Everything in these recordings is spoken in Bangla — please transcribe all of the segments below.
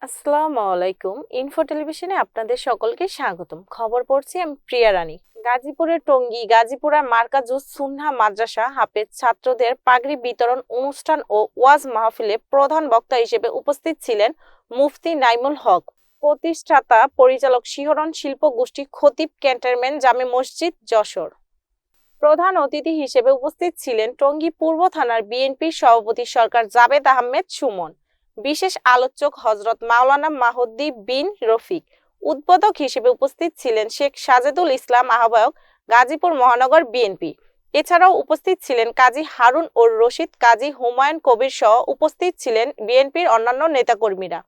আসসালামু আলাইকুম। ইনফো টেলিভিশনে আপনাদের সকলকে স্বাগতম। খবর পড়ছি আমি প্রিয়া রানী। গাজীপুরের টঙ্গী গাজীপুরা মার্কাজুস সুন্নাহ মাদ্রাসা হাফেজ ছাত্রদের পাগড়ি বিতরণ অনুষ্ঠান ও ওয়াজ মাহফিলে প্রধান বক্তা হিসেবে উপস্থিত ছিলেন মুফতি নাইমুল হক, প্রতিষ্ঠাতা পরিচালক শিহরণ শিল্প গোষ্ঠী খতিব ক্যান্টনমেন্ট জামে মসজিদ যশোর। প্রধান অতিথি হিসেবে উপস্থিত ছিলেন টঙ্গী পূর্ব থানার বিএনপির সভাপতি সরকার জাবেদ আহমেদ সুমন। বিশেষ আলোচক হযরত মাওলানা মাহদি বিন রফিক। উদ্বোধক হিসেবে উপস্থিত ছিলেন শেখ সাজেদুল ইসলাম আহ্বায়ক, গাজীপুর মহানগর বিএনপি। এছাড়াও উপস্থিত ছিলেন কাজী হারুন ও রশিদ, কাজী হুমায়ুন কবির সহ উপস্থিত ছিলেন বিএনপির অন্যান্য নেতাকর্মীরা।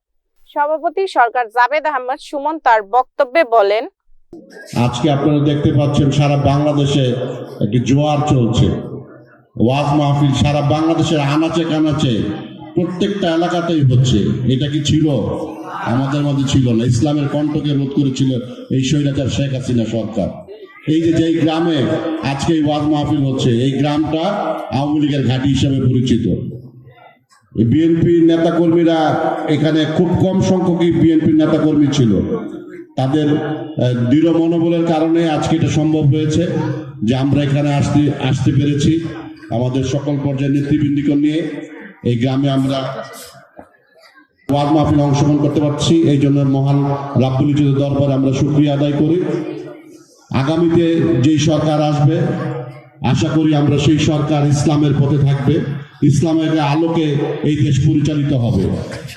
সভাপতি সরকার জাবেদ আহমেদ সুমন তার বক্তব্যে বলেন, আজকে আপনারা দেখতে পাচ্ছেন সারা বাংলাদেশে একটি জোয়ার চলছে। ওয়াজ মাহফিল সারা বাংলাদেশের আনাচে কানাচে প্রত্যেকটা এলাকাতেই হচ্ছে। এটা কি ছিল? আমাদের মধ্যে ছিল না। ইসলামের কণ্ঠকে রোধ করেছিল এই স্বৈরাচার শেখ হাসিনা সরকার। এই যে যেই গ্রামে আজকে এই ওয়াজ মাহফিল হচ্ছে, এই গ্রামটা আওয়ামী লীগের ঘাঁটি হিসেবে পরিচিত। বিএনপির নেতাকর্মীরা এখানে খুব কম সংখ্যকই বিএনপির নেতাকর্মী ছিল। তাদের দৃঢ় মনোবলের কারণে আজকে এটা সম্ভব হয়েছে যে আমরা এখানে আসতে পেরেছি। আমাদের সকল পর্যায়ের নেতৃবৃন্দকে নিয়ে এই গ্রামে আমরা ওয়াজ মাহফিলে অংশগ্রহণ করতে পারছি। এই জন্য মহান রাব্বুল ইজ্জতের দরবারে আমরা শুকরিয়া আদায় করি। আগামীতে যেই সরকার আসবে, আশা করি আমরা সেই সরকার ইসলামের পথে থাকবে, ইসলামের আলোকে এই দেশ পরিচালিত হবে।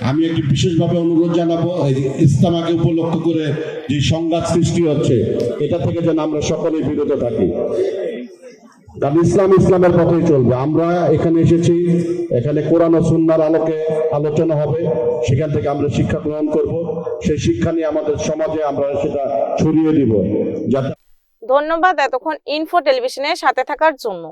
আমি একটি বিশেষভাবে অনুরোধ জানাবো, এই ইস্তেমাকে উপলক্ষ করে যে সংঘাত সৃষ্টি হচ্ছে, এটা থেকে যেন আমরা সকলেই বিরত থাকি। কারণ ইসলামের পথেই চলবে। আমরা এখানে এসেছি, এখানে কোরআন ও সুন্নাহর আলোকে আলোচনা হবে, সেখান থেকে আমরা শিক্ষা গ্রহণ করব। সেই শিক্ষা নিয়ে আমাদের সমাজে আমরা সেটা ছড়িয়ে দিব। ধন্যবাদ এতক্ষণ ইনফো টেলিভিশনের সাথে থাকার জন্য।